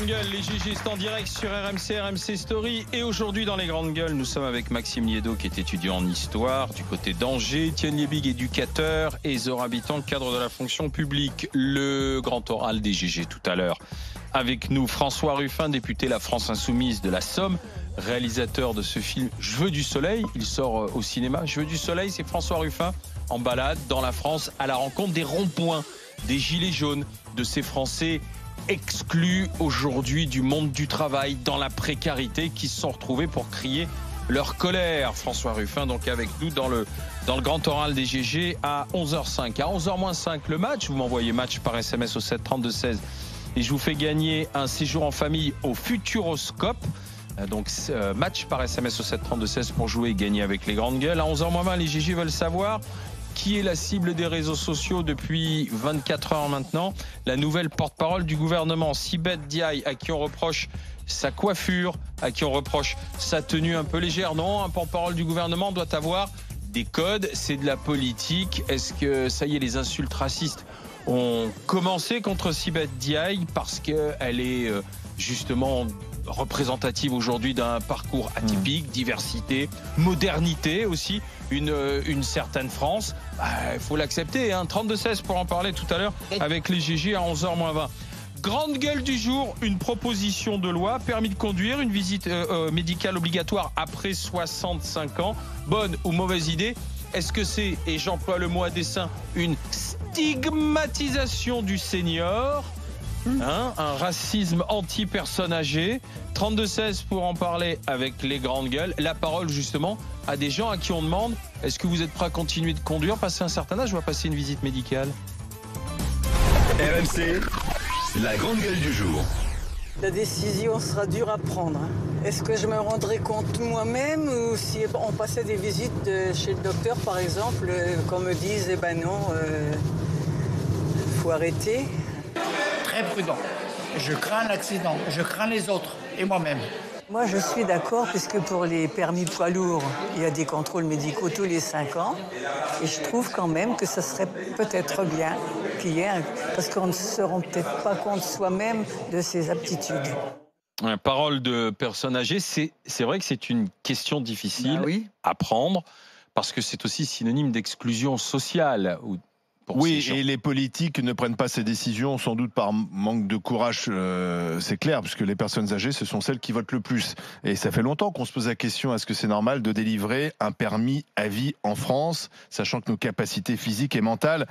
Grandes Gueules, les GG sont en direct sur RMC, RMC Story. Et aujourd'hui, dans les Grandes Gueules, nous sommes avec Maxime Liedo, qui est étudiant en histoire du côté d'Angers, Étienne Liebig, éducateur, et Zora Biton, cadre de la fonction publique. Le grand oral des GG tout à l'heure. Avec nous, François Ruffin, député La France Insoumise de la Somme, réalisateur de ce film Je veux du soleil. Il sort au cinéma. Je veux du soleil, c'est François Ruffin en balade dans la France à la rencontre des ronds-points, des gilets jaunes, de ces Français exclus aujourd'hui du monde du travail, dans la précarité, qui se sont retrouvés pour crier leur colère. François Ruffin donc avec nous dans le grand oral des GG à 11h05. À 11h-5 le match, vous m'envoyez match par SMS au 732-16 et je vous fais gagner un séjour en famille au Futuroscope. Donc match par SMS au 732-16 pour jouer et gagner avec les Grandes Gueules. À 11h-20, les GG veulent savoir qui est la cible des réseaux sociaux depuis 24 heures maintenant. La nouvelle porte-parole du gouvernement, Sibeth Ndiaye, à qui on reproche sa coiffure, à qui on reproche sa tenue un peu légère. Non, un porte-parole du gouvernement doit avoir des codes, c'est de la politique. Est-ce que, ça y est, les insultes racistes ont commencé contre Sibeth Ndiaye parce qu'elle est justement représentative aujourd'hui d'un parcours atypique, diversité, modernité aussi, une certaine France. Il faut l'accepter, hein. 32-16 pour en parler tout à l'heure avec les GG à 11h-20. Grande gueule du jour, une proposition de loi, permis de conduire, une visite médicale obligatoire après 65 ans. Bonne ou mauvaise idée? Est-ce que c'est, et j'emploie le mot à dessein, une stigmatisation du senior? Un racisme anti-personnes âgées. 32-16 pour en parler avec les Grandes Gueules. La parole justement à des gens à qui on demande: est-ce que vous êtes prêt à continuer de conduire, passer un certain âge, ou à passer une visite médicale? RMC, la Grande Gueule du jour. La décision sera dure à prendre. Est-ce que je me rendrai compte moi-même, ou si on passait des visites chez le docteur par exemple, qu'on me dise eh ben non, faut arrêter? Très prudent. Je crains l'accident, je crains les autres et moi-même. Moi, je suis d'accord, puisque pour les permis poids lourds, il y a des contrôles médicaux tous les 5 ans. Et je trouve quand même que ça serait peut-être bien qu'il y ait parce qu'on ne se rend peut-être pas compte soi-même de ses aptitudes. Parole de personnes âgées, c'est vrai que c'est une question difficile à prendre, parce que c'est aussi synonyme d'exclusion sociale. Oui, et les politiques ne prennent pas ces décisions sans doute par manque de courage, c'est clair, puisque les personnes âgées, ce sont celles qui votent le plus. Et ça fait longtemps qu'on se pose la question, est-ce que c'est normal de délivrer un permis à vie en France, sachant que nos capacités physiques et mentales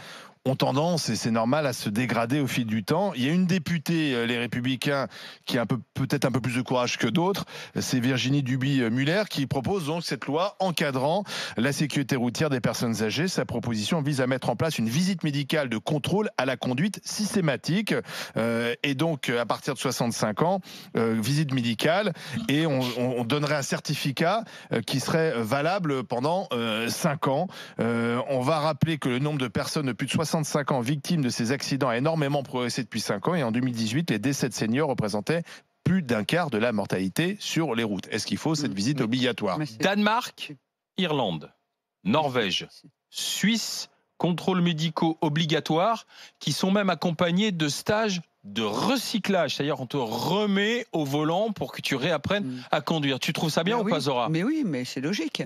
ont tendance, et c'est normal, à se dégrader au fil du temps. Il y a une députée, les Républicains, qui a peut-être un peu plus de courage que d'autres, c'est Virginie Duby-Muller, qui propose donc cette loi encadrant la sécurité routière des personnes âgées. Sa proposition vise à mettre en place une visite médicale de contrôle à la conduite systématique, et donc à partir de 65 ans, visite médicale, et on donnerait un certificat qui serait valable pendant 5 ans. On va rappeler que le nombre de personnes de plus de 65 ans victimes de ces accidents a énormément progressé depuis 5 ans, et en 2018, les décès de seniors représentaient plus d'un quart de la mortalité sur les routes. Est-ce qu'il faut cette visite obligatoire? Danemark, Irlande, Norvège, Suisse, contrôles médicaux obligatoires qui sont même accompagnés de stages de recyclage, c'est-à-dire on te remet au volant pour que tu réapprennes à conduire. Tu trouves ça bien ou pas, Zora? Mais oui, mais c'est logique.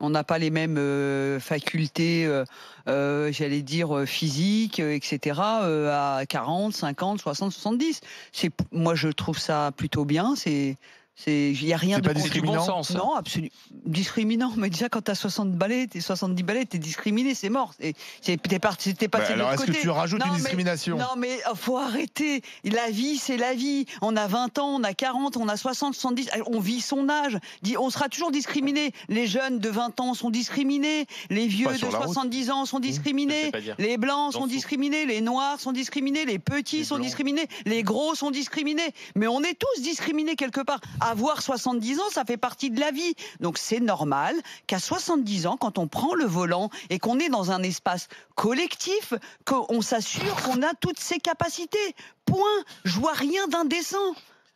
On n'a pas les mêmes facultés, j'allais dire, physiques, etc., à 40, 50, 60, 70. Moi, je trouve ça plutôt bien. Il n'y a rien de pas discriminant. Bon sens. Non, absolument. Discriminant, mais déjà quand tu as 70 balais, 70 balais, tu es discriminé, c'est mort. T'es passé de l'autre côté. Alors, est-ce que tu rajoutes une discrimination? Non, mais faut arrêter. La vie, c'est la vie. On a 20 ans, on a 40, on a 60, 70. On vit son âge. On sera toujours discriminé. Les jeunes de 20 ans sont discriminés. Les vieux de 70 ans sont discriminés. Les blancs sont discriminés. Les noirs sont discriminés. Les petits sont discriminés. Les gros sont discriminés. Mais on est tous discriminés quelque part. Avoir 70 ans, ça fait partie de la vie. Donc c'est normal qu'à 70 ans, quand on prend le volant et qu'on est dans un espace collectif, qu'on s'assure qu'on a toutes ses capacités. Point. Je vois rien d'indécent.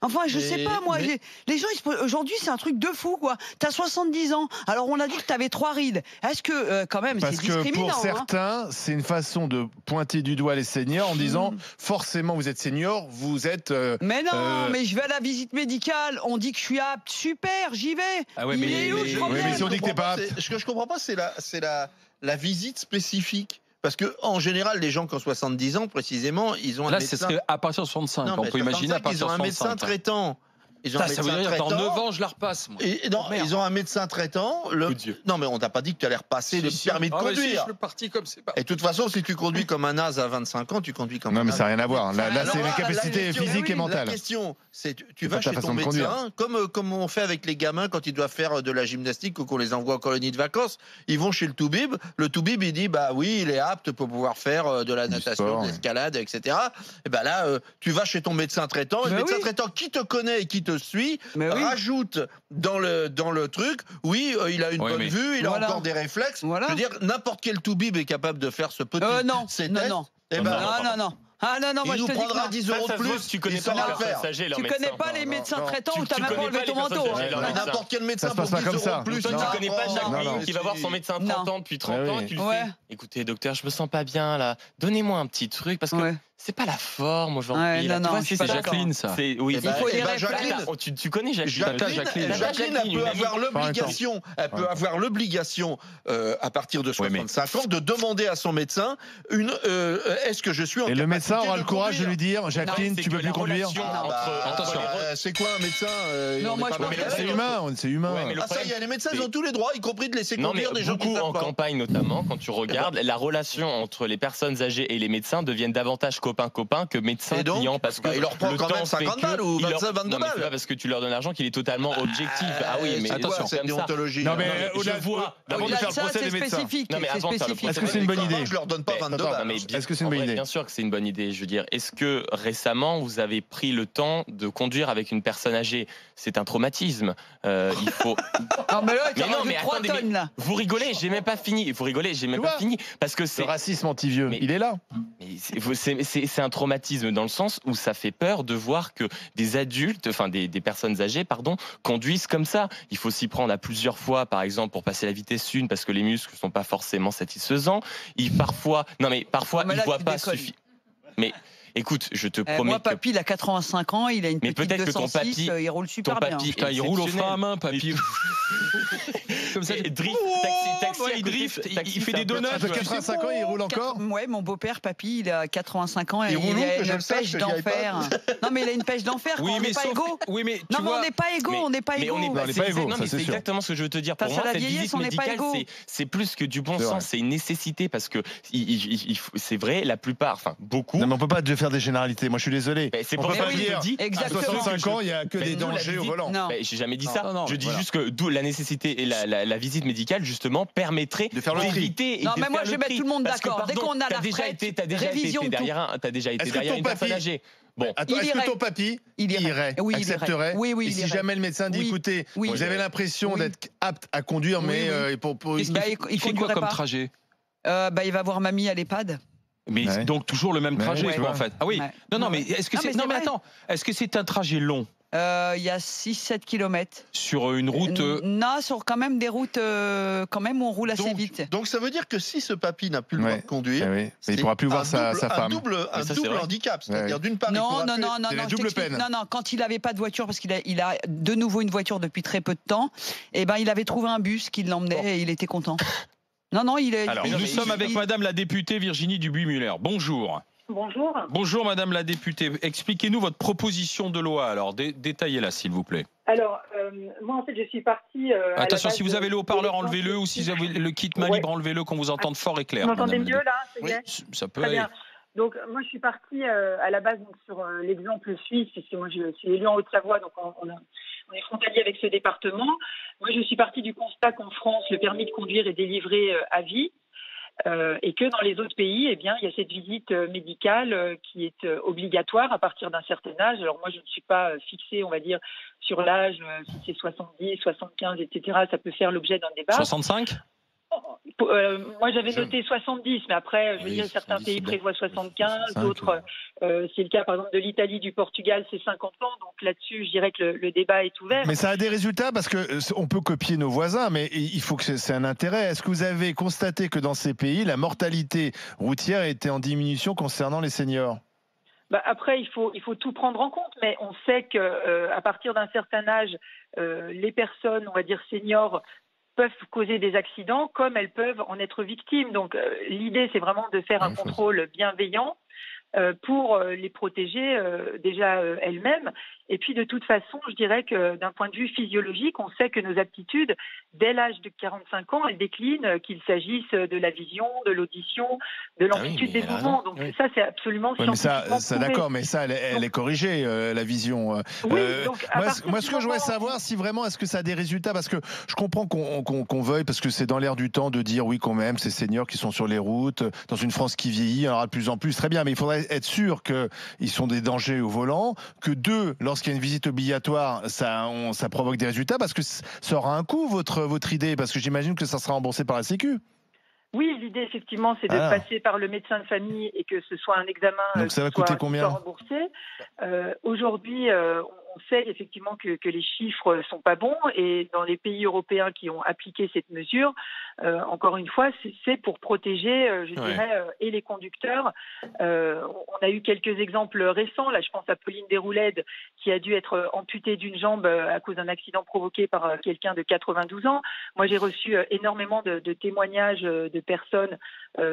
Enfin, je sais pas, moi, les gens, aujourd'hui, c'est un truc de fou, quoi. T'as 70 ans, alors on a dit que t'avais 3 rides. Est-ce que, quand même, c'est discriminant? Parce que pour certains, c'est une façon de pointer du doigt les seniors en disant, forcément, vous êtes senior, vous êtes... mais non, mais je vais à la visite médicale, on dit que je suis apte, super, j'y vais. Ah ouais, Il est où le problème? mais si on dit que t'es pas apte... Ce que je comprends pas, c'est la visite spécifique. Parce que en général, les gens qui ont 70 ans, précisément, ils ont un médecin... Là, c'est à partir de 65. On peut imaginer à partir de 65. Ils ont un médecin traitant. Ça veut dire que dans 9 ans, je la repasse. Moi. Ils ont un médecin traitant. Non, mais on t'a pas dit que tu allais repasser le permis de conduire. Je le parti comme c'est pas. Et de toute façon, si tu conduis comme un naze à 25 ans, tu conduis comme un naze. Non, mais ça n'a rien à voir. Là, c'est les capacités physiques et mentales. La question, c'est tu vas chez ton médecin, comme on fait avec les gamins quand ils doivent faire de la gymnastique ou qu'on les envoie en colonie de vacances. Ils vont chez le toubib. Le toubib, il dit, bah oui, il est apte pour pouvoir faire de la natation, de l'escalade, etc. Et ben là, tu vas chez ton médecin traitant. Le médecin traitant qui te connaît et qui te suit rajoute dans le truc, il a une bonne vue, il a encore des réflexes. Je veux dire, n'importe quel toubib est capable de faire ce petit test. Non. Ah non, moi il je nous te dis prendra 10 euros de plus. Tu connais pas les passagers, tu connais pas les médecins traitants ou t'as même pas enlevé ton manteau. N'importe quel médecin pour 10 euros de plus. Toi, tu connais pas Jacqueline qui va voir son médecin 30 ans depuis 30 ans. Tu lui fais, écoutez docteur, je me sens pas bien là. Donnez-moi un petit truc parce que c'est pas la forme aujourd'hui. C'est Jacqueline, ça. Oui, il faut tu connais Jacqueline. Jacquline, elle peut avoir l'obligation, à partir de 65 ans, de demander à son médecin est-ce que je suis en capacité et le médecin aura le courage de lui dire, Jacqueline, tu peux plus conduire. Attention, c'est quoi un médecin? Non, moi c'est humain. Ça y est, les médecins ils ont tous les droits, y compris de laisser conduire des gens qui beaucoup savent en pas. campagne notamment, quand tu regardes, la relation entre les personnes âgées et les médecins deviennent davantage copains que médecins-clients parce que il leur prend quand même 50 balles ou 22 balles. Non, mais c'est pas parce que tu leur donnes l'argent qu'il est totalement objectif. Ah oui, mais attention, cette déontologie. Non, mais au-delà Avant de faire le procès des médecins. Non, mais avant de faire le procès, est-ce que c'est une bonne idée? Je leur donne pas 22 balles. Est-ce que c'est une bonne idée? Bien sûr que c'est une bonne idée. Je veux dire, est-ce que récemment vous avez pris le temps de conduire avec une personne âgée? C'est un traumatisme. Il faut. Non, mais là, mais 3 tonnes là. Vous rigolez, j'ai même pas fini. Parce que c'est le racisme anti-vieux. Il est là. C'est un traumatisme dans le sens où ça fait peur de voir que des adultes, enfin des personnes âgées, conduisent comme ça. Il faut s'y prendre à plusieurs fois, par exemple, pour passer la vitesse 1 parce que les muscles sont pas forcément satisfaisants. Parfois, ils voient pas suffisamment. Mais écoute, je te promets. Moi, papy, il a 85 ans, il a une petite 206, il roule super bien. Il roule au frein à main, papy. Comme ça, drift, taxi, drift, il fait des donuts. À 85 ans, il roule encore? Ouais, mon beau-père, papy, il a 85 ans et il a une pêche d'enfer. Non, mais il a une pêche d'enfer. On n'est pas égaux. Oui, mais non, mais on n'est pas égaux. On n'est pas égaux. C'est exactement ce que je veux te dire. Pour moi, cette visite médicale, c'est plus que du bon sens. C'est une nécessité parce que c'est vrai, la plupart, enfin beaucoup. Non, mais on peut pas faire des généralités. Moi, je suis désolé. C'est pour ça que je te dis. À 65 ans, il y a que des dangers au volant. J'ai jamais dit ça. Je dis juste que d'où la nécessité et la visite médicale justement permettrait d'éviter. Non, mais moi je vais mettre tout le monde d'accord. Dès qu'on a la retraite, révision de tout. T'as déjà été derrière une personne âgée. Bon, est-ce que ton papy irait, accepterait? Oui, et si jamais le médecin dit, écoutez, vous avez l'impression d'être apte à conduire, mais il fait quoi comme trajet? Il va voir mamie à l'EHPAD. Mais donc toujours le même trajet, en fait. Ah oui. Non, mais est-ce que c'est... Non, mais attends. Est-ce que c'est un trajet long? Il y a 6-7 km. Sur une route Non, sur quand même des routes quand même où on roule assez vite. Donc ça veut dire que si ce papy n'a plus le droit de conduire, il ne pourra plus voir sa femme. Un double handicap, c'est-à-dire d'une part... Non, quand il n'avait pas de voiture, parce qu'il a de nouveau une voiture depuis très peu de temps, il avait trouvé un bus qui l'emmenait et il était content. Non, il est... Alors, nous sommes avec madame la députée Virginie Dubuis-Muller. Bonjour. Bonjour. Bonjour madame la députée. Expliquez-nous votre proposition de loi. Alors détaillez-la s'il vous plaît. Alors moi en fait je suis partie. Attention, si vous avez le haut-parleur, enlevez-le, ou si vous avez le kit main libre, enlevez-le, qu'on vous entende fort et clair. Vous m'entendez mieux là? Oui, ça peut Très aller. bien. Donc moi je suis partie à la base donc, sur l'exemple suisse, puisque moi je suis élue en Haute-Savoie, donc on est frontalier avec ce département. Moi je suis partie du constat qu'en France le permis de conduire est délivré à vie. Et que dans les autres pays, il y a cette visite médicale qui est obligatoire à partir d'un certain âge. Alors moi, je ne suis pas fixée, on va dire, sur l'âge, si c'est 70, 75, etc. Ça peut faire l'objet d'un débat. 65 ? Moi, j'avais noté 70, mais après, je veux dire, certains pays prévoient 75, d'autres, c'est le cas, par exemple, de l'Italie, du Portugal, c'est 50 ans. Donc là-dessus, je dirais que le débat est ouvert. Mais ça a des résultats parce que on peut copier nos voisins, mais il faut que c'est un intérêt. Est-ce que vous avez constaté que dans ces pays, la mortalité routière était en diminution concernant les seniors ? Après, il faut tout prendre en compte, mais on sait qu'à partir d'un certain âge, les personnes, on va dire seniors, peuvent causer des accidents comme elles peuvent en être victimes. Donc l'idée, c'est vraiment de faire un contrôle bienveillant pour les protéger déjà elles-mêmes. Et puis de toute façon, je dirais que d'un point de vue physiologique, on sait que nos aptitudes, dès l'âge de 45 ans, elles déclinent, qu'il s'agisse de la vision, de l'audition, de l'amplitude des mouvements. Donc ça, c'est absolument scientifiquement ça d'accord, mais ça, elle est corrigée, la vision. Oui, moi, ce que je voudrais savoir, si vraiment, est-ce que ça a des résultats ? Parce que je comprends qu'on veuille, parce que c'est dans l'air du temps de dire, oui, quand même, ces seniors qui sont sur les routes, dans une France qui vieillit, il y en aura de plus en plus, très bien, mais il faudrait être sûr qu'ils sont des dangers au volant, que lorsqu'il y a une visite obligatoire, ça provoque des résultats, parce que ça aura un coût, votre idée, parce que j'imagine que ça sera remboursé par la Sécu. Oui, l'idée, effectivement, c'est de passer par le médecin de famille et que ce soit un examen donc ça va coûter combien ? Remboursé. Aujourd'hui, on sait effectivement que les chiffres sont pas bons et dans les pays européens qui ont appliqué cette mesure, encore une fois, c'est pour protéger, je dirais, et les conducteurs. On a eu quelques exemples récents. Là, je pense à Pauline Desroulèdes qui a dû être amputée d'une jambe à cause d'un accident provoqué par quelqu'un de 92 ans. Moi, j'ai reçu énormément de témoignages de personnes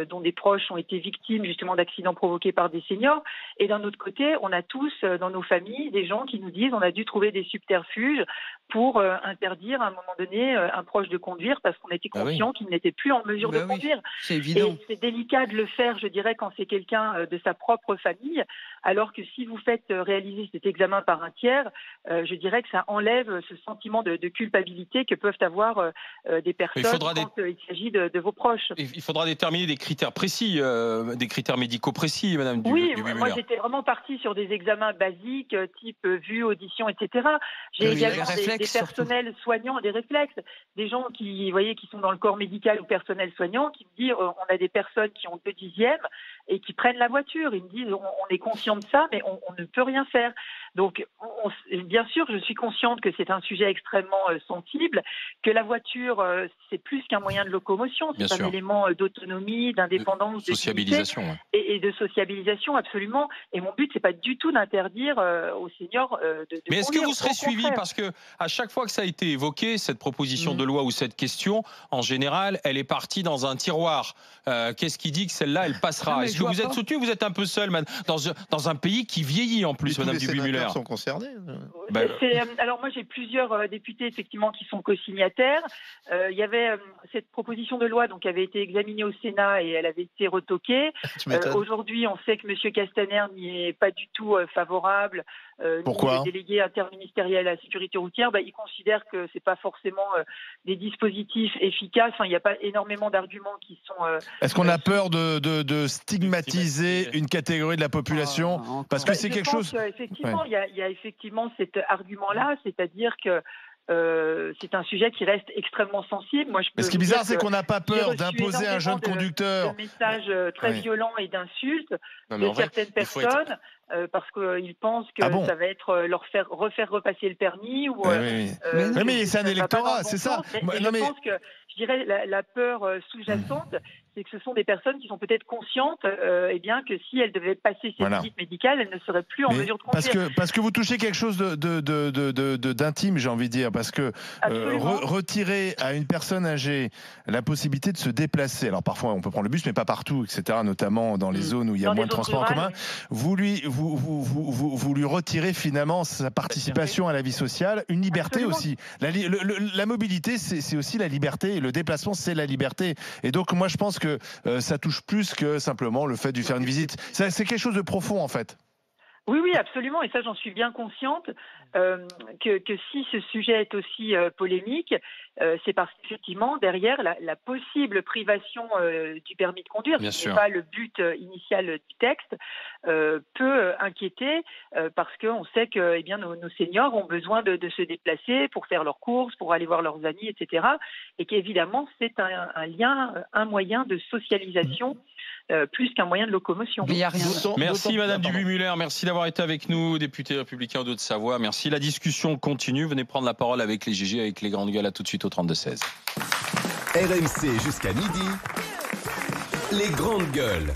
dont des proches ont été victimes justement d'accidents provoqués par des seniors. Et d'un autre côté, on a tous dans nos familles des gens qui nous disent on a dû trouver des subterfuges pour interdire à un moment donné un proche de conduire parce qu'on était conscient qu'il n'était plus en mesure de conduire. C'est évident. Et c'est délicat de le faire, je dirais, quand c'est quelqu'un de sa propre famille, alors que si vous faites réaliser cet examen par un tiers, je dirais que ça enlève ce sentiment de culpabilité que peuvent avoir des personnes quand il s'agit de vos proches. Il faudra déterminer des critères précis, des critères médicaux précis, Madame Dubuis-Muller. Moi j'étais vraiment partie sur des examens basiques, type vue, audition, etc. J'ai également des personnels soignants, des réflexes, des gens qui sont dans le corps médical ou personnel soignant, qui me disent on a des personnes qui ont 2 dixièmes et qui prennent la voiture. Ils me disent on est conscient de ça, mais on ne peut rien faire. Donc, bien sûr, je suis consciente que c'est un sujet extrêmement sensible, que la voiture, c'est plus qu'un moyen de locomotion, c'est un élément d'autonomie, d'indépendance, de sociabilisation. Et de sociabilisation, absolument. Et mon but, c'est pas du tout d'interdire aux seniors de Mais est-ce conduire, que vous serez suivi ? Parce que à chaque fois que ça a été évoqué, cette proposition de loi ou cette question, en général, elle est partie dans un tiroir. Qu'est-ce qui dit que celle-là, elle passera ? Est-ce que vous êtes soutenu ? Vous êtes un peu seul dans un pays qui vieillit en plus, Madame Dubuis-Muller. Sont concernés. Alors moi j'ai plusieurs députés effectivement qui sont co-signataires. Il y avait cette proposition de loi donc qui avait été examinée au Sénat et elle avait été retoquée. Aujourd'hui on sait que M. Castaner n'y est pas du tout favorable. Pourquoi ? Le délégué interministériel à la sécurité routière, il considère que c'est pas forcément des dispositifs efficaces. Enfin, il n'y a pas énormément d'arguments qui sont. Est-ce qu'on a peur de stigmatiser une catégorie de la population parce que c'est quelque chose. Effectivement, il y a effectivement cet argument-là, c'est-à-dire que c'est un sujet qui reste extrêmement sensible. Moi, ce qui est bizarre, c'est qu'on n'a pas peur d'imposer à un jeune conducteur. De messages très violents et d'insultes de certaines personnes. Parce qu'ils pensent que ça va être refaire repasser le permis. Ou, mais c'est un électorat, c'est ça. Je pense que, je dirais, la peur sous-jacente, c'est que ce sont des personnes qui sont peut-être conscientes que si elles devaient passer ces visites médicales, elles ne seraient plus en mesure de conduire. Parce que vous touchez quelque chose d'intime, j'ai envie de dire, parce que retirer à une personne âgée la possibilité de se déplacer, alors parfois on peut prendre le bus, mais pas partout, etc., notamment dans les zones où il y a moins de transports en commun, vous lui retirez finalement sa participation à la vie sociale, une liberté aussi. La mobilité, c'est aussi la liberté, et le déplacement, c'est la liberté. Et donc moi je pense que ça touche plus que simplement le fait de faire une visite. C'est quelque chose de profond en fait. Oui, absolument. Et ça, j'en suis bien consciente que si ce sujet est aussi polémique, c'est parce qu'effectivement, derrière, la possible privation du permis de conduire, ce n'est pas le but initial du texte, peut inquiéter parce qu'on sait que nos seniors ont besoin de se déplacer pour faire leurs courses, pour aller voir leurs amis, etc. Et qu'évidemment, c'est un moyen de socialisation plus qu'un moyen de locomotion. Il y a rien. Merci Madame Dubuis-Muller, merci d'avoir été avec nous, député républicain de Haute-Savoie. Merci, la discussion continue. Venez prendre la parole avec les GG, avec les grandes gueules. À tout de suite au 32-16. RMC jusqu'à midi. Les grandes gueules.